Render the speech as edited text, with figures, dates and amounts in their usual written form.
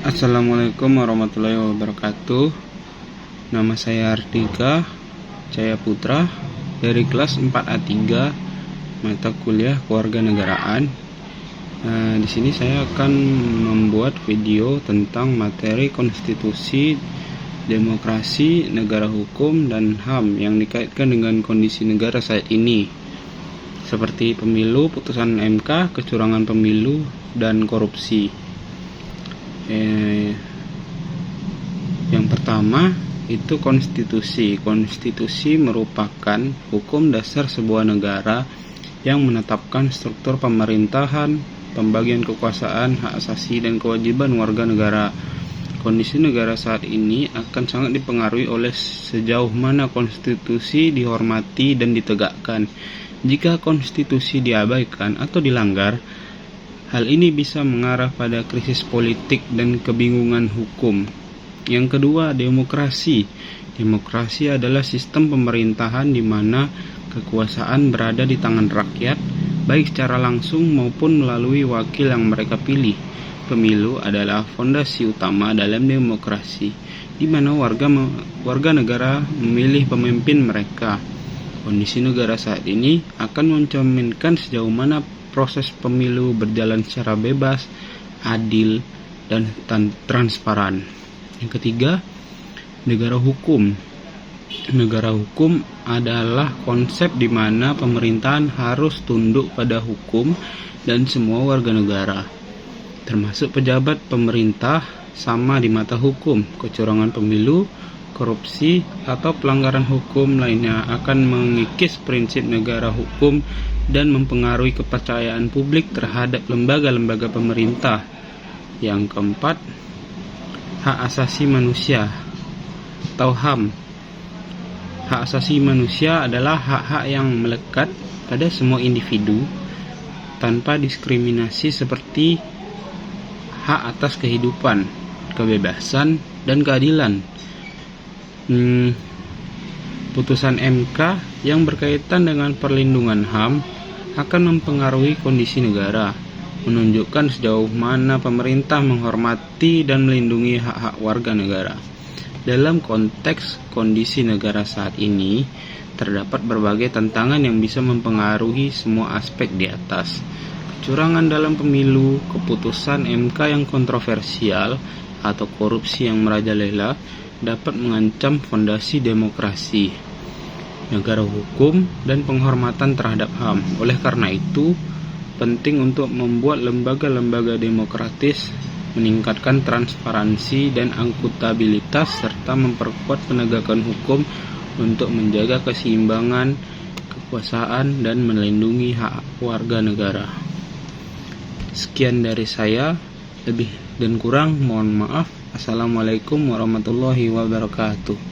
Assalamualaikum warahmatullahi wabarakatuh. Nama saya Ardika Cahaya Putra dari kelas 4A3 mata kuliah Kewarganegaraan. Di sini saya akan membuat video tentang materi konstitusi, demokrasi, negara hukum, dan HAM yang dikaitkan dengan kondisi negara saat ini, seperti pemilu, putusan MK, kecurangan pemilu, dan korupsi. Yang pertama itu konstitusi. Konstitusi merupakan hukum dasar sebuah negara yang menetapkan struktur pemerintahan, pembagian kekuasaan, hak asasi, dan kewajiban warga negara. Kondisi negara saat ini akan sangat dipengaruhi oleh sejauh mana konstitusi dihormati dan ditegakkan. Jika konstitusi diabaikan atau dilanggar, hal ini bisa mengarah pada krisis politik dan kebingungan hukum. Yang kedua, demokrasi. Demokrasi adalah sistem pemerintahan di mana kekuasaan berada di tangan rakyat, baik secara langsung maupun melalui wakil yang mereka pilih. Pemilu adalah fondasi utama dalam demokrasi, di mana warga negara memilih pemimpin mereka. Kondisi negara saat ini akan mencerminkan sejauh mana proses pemilu berjalan secara bebas, adil, dan transparan. Yang ketiga, negara hukum. Negara hukum adalah konsep di mana pemerintahan harus tunduk pada hukum dan semua warga negara, termasuk pejabat pemerintah, sama di mata hukum. Kecurangan pemilu, korupsi, atau pelanggaran hukum lainnya akan mengikis prinsip negara hukum dan mempengaruhi kepercayaan publik terhadap lembaga-lembaga pemerintah. Yang keempat, hak asasi manusia atau HAM. Hak asasi manusia adalah hak-hak yang melekat pada semua individu tanpa diskriminasi, seperti hak atas kehidupan, kebebasan, dan keadilan. Putusan MK yang berkaitan dengan perlindungan HAM akan mempengaruhi kondisi negara, menunjukkan sejauh mana pemerintah menghormati dan melindungi hak-hak warga negara. Dalam konteks kondisi negara saat ini, terdapat berbagai tantangan yang bisa mempengaruhi semua aspek di atas. Kecurangan dalam pemilu, keputusan MK yang kontroversial, atau korupsi yang merajalela dapat mengancam fondasi demokrasi, negara hukum, dan penghormatan terhadap HAM. Oleh karena itu, penting untuk membuat lembaga-lembaga demokratis, meningkatkan transparansi dan akuntabilitas, serta memperkuat penegakan hukum untuk menjaga keseimbangan kekuasaan dan melindungi hak warga negara. Sekian dari saya, lebih dan kurang mohon maaf. Assalamualaikum warahmatullahi wabarakatuh.